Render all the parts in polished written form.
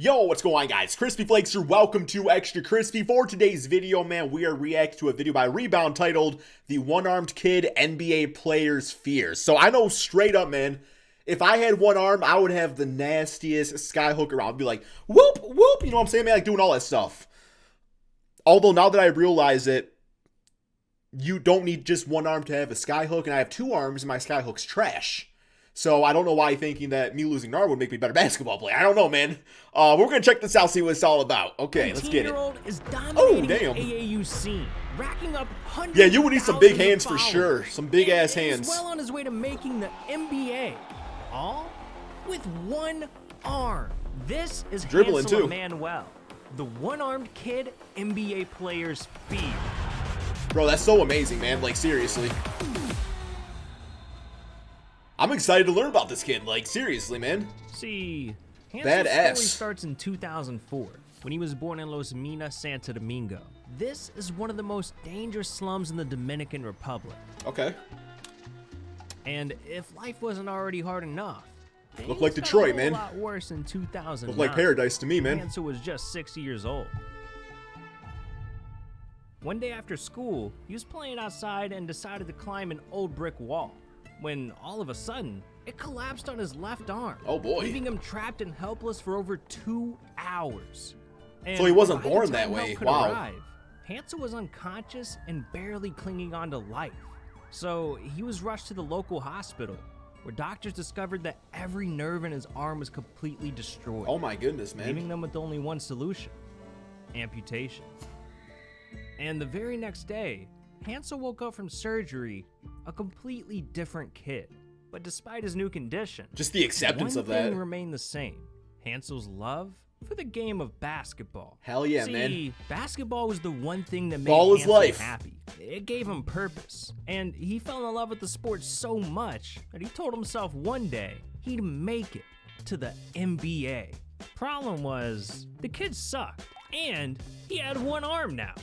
Yo, what's going on, guys? Crispy Flakes here. Welcome to Extra Crispy. For today's video, man, we are reacting to a video by Rebound titled The One-Armed Kid NBA Player's Fears. So I know straight up, man, if I had one arm, I would have the nastiest skyhook around. I'd be like, whoop, whoop, you know what I'm saying, man? Like doing all that stuff. Although now that I realize it, you don't need just one arm to have a skyhook, and I have two arms and my skyhook's trash. So I don't know why you're thinking that me losing an arm would make me a better basketball player. I don't know, man. We're going to check this out, see what it's all about. Okay, let's get it. Is dominating Oh, damn. the AAU scene, racking up hundreds Yeah, you would need some big hands of for followers. sure. Some big-ass And hands. is well on his way to making the NBA. All with one arm. This is Dribbling, Hansel too. Emmanuel, the one-armed kid NBA player's fear. Bro, that's so amazing, man. Like, seriously. I'm excited to learn about this kid. Like, seriously, man. See, Hansel's Badass. story starts in 2004 when he was born in Los Minas, Santo Domingo. This is one of the most dangerous slums in the Dominican Republic. Okay. And if life wasn't already hard enough, Look like things got Detroit, a man. lot worse in 2009. Look like paradise to me, man. Hansel was just 6 years old. One day after school, he was playing outside and decided to climb an old brick wall, when all of a sudden, it collapsed on his left arm, Oh, boy. leaving him trapped and helpless for over 2 hours. And So he wasn't by the born time that help way. could Wow. arrive, Hansel was unconscious and barely clinging on to life. So he was rushed to the local hospital, where doctors discovered that every nerve in his arm was completely destroyed, Oh, my goodness, man. leaving them with only one solution: amputation. And the very next day, Hansel woke up from surgery a completely different kid. But despite his new condition, Just the acceptance one of that. thing remained the same: Hansel's love for the game of basketball. Hell yeah, See, man. basketball was the one thing that made Ball is Hansel life. happy. It gave him purpose, and he fell in love with the sport so much that he told himself one day he'd make it to the NBA. Problem was, the kid sucked, and he had one arm now.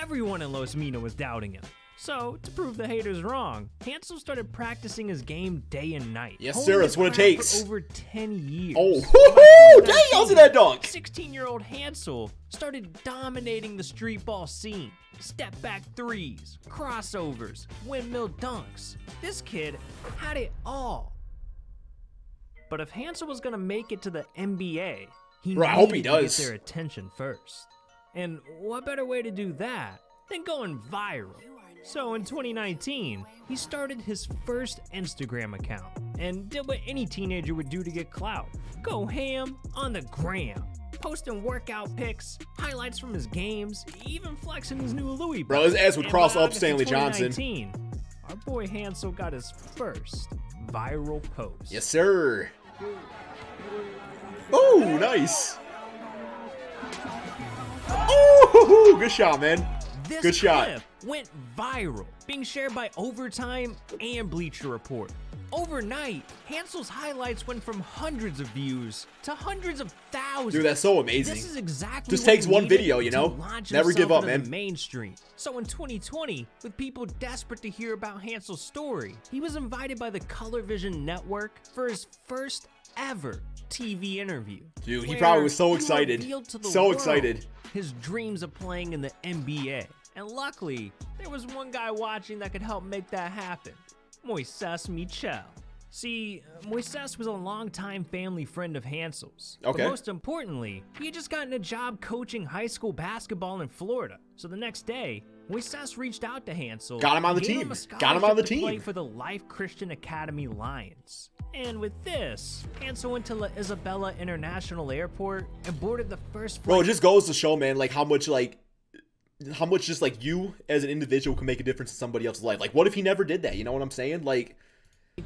Everyone in Los Minas was doubting him. So, to prove the haters wrong, Hansel started practicing his game day and night. Yes, honing sir, his that's what it craft takes. For over 10 years. Oh, By woohoo! Dang, y'all see that dunk. 16-year-old Hansel started dominating the street ball scene. Step back threes, crossovers, windmill dunks. This kid had it all. But if Hansel was gonna make it to the NBA, he Bro, I hope he needed to does. get their attention first. And what better way to do that than going viral? So in 2019, he started his first Instagram account and did what any teenager would do to get clout: go ham on the gram, posting workout pics, highlights from his games, even flexing his new Louis Bro, belt. his ass would And cross by up August of Stanley Johnson. 2019, our boy Hansel got his first viral post. Yes, sir. Oh, nice. Oh, good shot, man. This Good shot. clip went viral, being shared by Overtime and Bleacher Report. Overnight, Hansel's highlights went from hundreds of views to hundreds of thousands. Dude, that's so amazing. This is exactly Just what takes he one needed video, you to know? launch Never give himself up, into the man. mainstream. So in 2020, with people desperate to hear about Hansel's story, he was invited by the Color Vision Network for his first ever TV interview. Dude, he where probably was so he excited. revealed to the So world excited. his dreams of playing in the NBA. And luckily, there was one guy watching that could help make that happen: Moises Michel. See, Moises was a longtime family friend of Hansel's. Okay. But most importantly, he had just gotten a job coaching high school basketball in Florida. So the next day, Moises reached out to Hansel. Got him on the and gave team. him a Got him on the scholarship to play team. for the Life Christian Academy Lions. And with this, Hansel went to La Isabela International Airport and boarded the first Bro, it flight just goes to show, man, like how much just like you as an individual can make a difference in somebody else's life. Like, what if he never did that? You know what I'm saying? Like,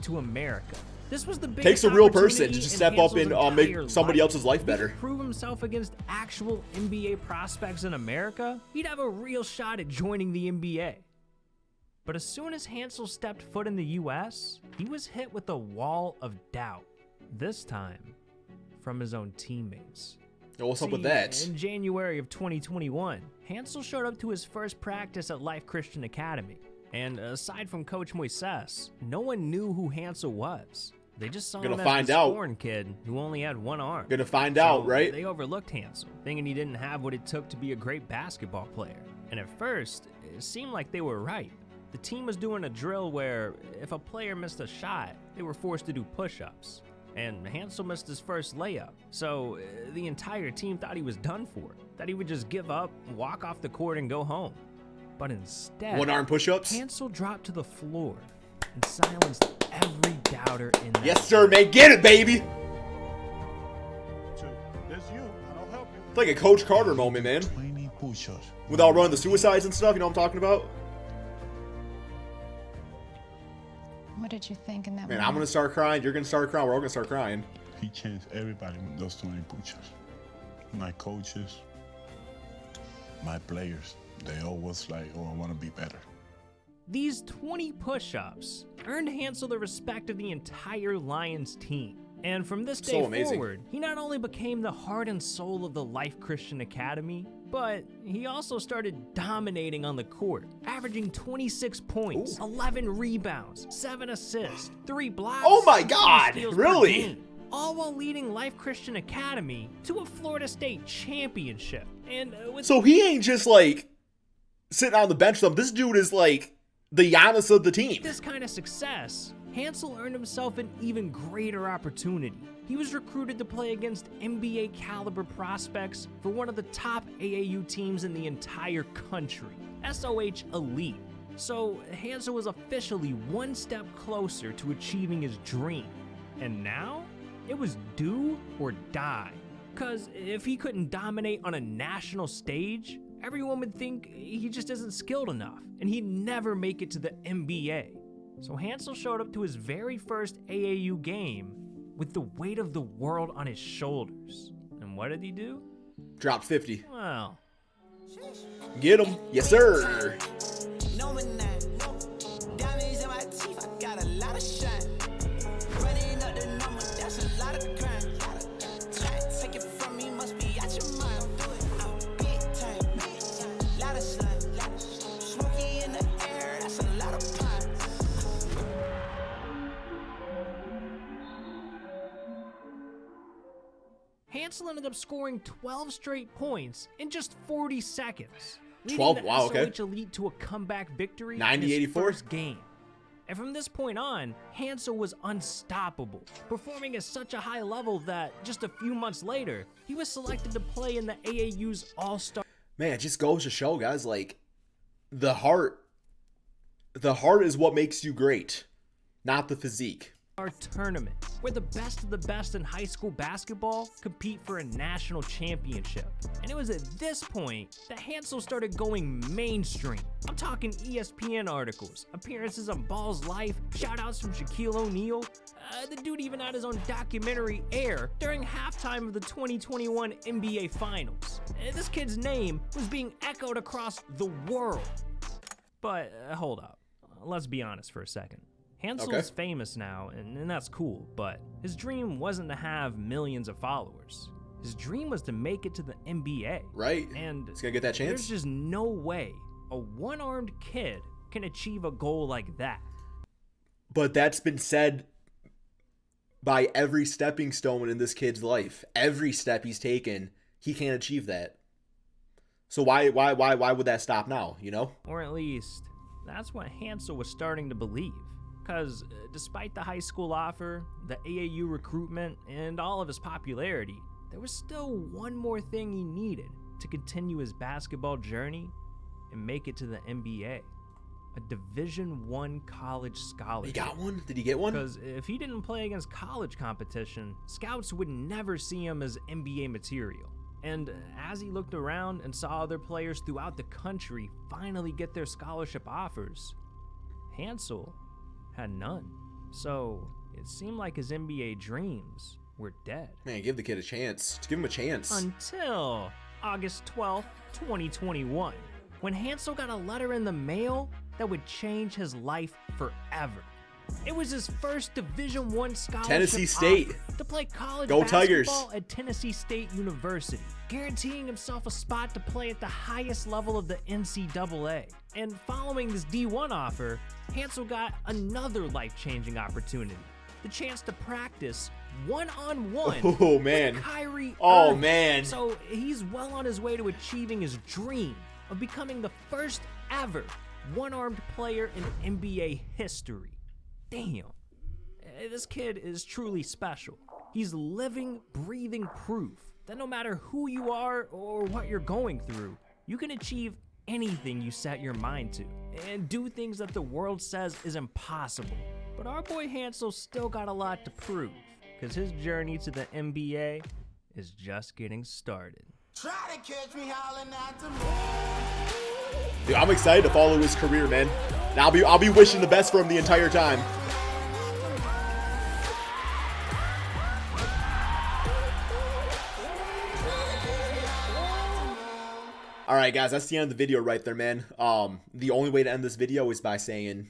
to America. This was the biggest takes a real person opportunity to just in step up Hansel's and make entire somebody life. else's life If he better. could prove himself against actual NBA prospects in America, he'd have a real shot at joining the NBA. But as soon as Hansel stepped foot in the US, he was hit with a wall of doubt. This time, from his own teammates. Yo, what's up with See, that? In January of 2021, Hansel showed up to his first practice at Life Christian Academy. And aside from Coach Moises, no one knew who Hansel was. They just saw Gonna him as find the out. scoring kid who only had one arm. Gonna find out, right? They overlooked Hansel, thinking he didn't have what it took to be a great basketball player. And at first, it seemed like they were right. The team was doing a drill where if a player missed a shot, they were forced to do push-ups. And Hansel missed his first layup, so the entire team thought he was done for, that he would just give up, walk off the court, and go home. But instead, One-arm push-ups? Hansel dropped to the floor and silenced every doubter in that Yes, sir, man. Get it, baby. That's you. I'll help you. It's like a Coach Carter moment, man. 20 push-ups. Without running the suicides and stuff, you know what I'm talking about? What did you think in that Man, moment? I'm gonna start crying. You're gonna start crying. We're all gonna start crying. He changed everybody with those 20 push-ups. My coaches, my players, they all was like, oh, I want to be better. These 20 push-ups earned Hansel the respect of the entire Lions team. And from this day So amazing. forward, he not only became the heart and soul of the Life Christian Academy, but he also started dominating on the court, averaging 26 points, 11 rebounds, 7 assists, 3 blocks. Oh my and 2 God, steals per really? game, all while leading Life Christian Academy to a Florida State championship. And with So he ain't just like sitting on the bench. This dude is like the Giannis of the team. this kind of success, Hansel earned himself an even greater opportunity. He was recruited to play against NBA caliber prospects for one of the top AAU teams in the entire country, SOH Elite. So Hansel was officially one step closer to achieving his dream. And now, it was do or die. Cause if he couldn't dominate on a national stage, everyone would think he just isn't skilled enough, and he'd never make it to the NBA. So Hansel showed up to his very first AAU game with the weight of the world on his shoulders. And what did he do? Drop 50. Well, Get him. Yes, sir. Knowing that, diamonds in my teeth, I got a lot of shine. Running up the number, that's a lot of crime. Try to take it from me, must be out your mind. Do it out big time. Lot of slime, smoky in the air, that's a lot of pine. Hansel ended up scoring 12 straight points in just 40 seconds. 12? Leading the Wow, okay. SOH Elite to a comeback victory in 90, his 84? first game. And from this point on, Hansel was unstoppable, performing at such a high level that just a few months later, he was selected to play in the AAU's AllStar Man, it just goes to show, guys, like the heart is what makes you great, not the physique. tournament, where the best of the best in high school basketball compete for a national championship. And it was at this point that Hansel started going mainstream. I'm talking ESPN articles, appearances on Ball's Life, shoutouts from Shaquille O'Neal. The dude even had his own documentary air during halftime of the 2021 NBA Finals. This kid's name was being echoed across the world. But hold up, let's be honest for a second. Hansel is famous now, and that's cool, but his dream wasn't to have millions of followers. His dream was to make it to the NBA. Right. And he's gonna get that chance. There's just no way a one-armed kid can achieve a goal like that. But that's been said by every stepping stone in this kid's life. Every step he's taken, he can't achieve that. So why would that stop now, you know? Or at least, that's what Hansel was starting to believe. Because despite the high school offer, the AAU recruitment, and all of his popularity, there was still one more thing he needed to continue his basketball journey and make it to the NBA. A Division I college scholarship. He got one? Did he get one? Because if he didn't play against college competition, scouts would never see him as NBA material. And as he looked around and saw other players throughout the country finally get their scholarship offers, Hansel had none. So it seemed like his NBA dreams were dead. Man, give the kid a chance. Just give him a chance. Until August 12th, 2021, when Hansel got a letter in the mail that would change his life forever. It was his first Division I scholarship Tennessee State. offer to play college Go Tigers. basketball at Tennessee State University, guaranteeing himself a spot to play at the highest level of the NCAA. And following this D1 offer, Hansel got another life-changing opportunity the chance to practice one-on-one Oh, man. with Kyrie Oh, Irving. man. So he's well on his way to achieving his dream of becoming the first ever one-armed player in NBA history. Damn. This kid is truly special. He's living, breathing proof that no matter who you are or what you're going through, you can achieve anything you set your mind to and do things that the world says is impossible. But our boy Hansel still got a lot to prove, because his journey to the NBA is just getting started. Try to catch me howling at the moon. Dude, I'm excited to follow his career, man. And I'll be wishing the best for him the entire time. Alright guys, that's the end of the video right there, man. The only way to end this video is by saying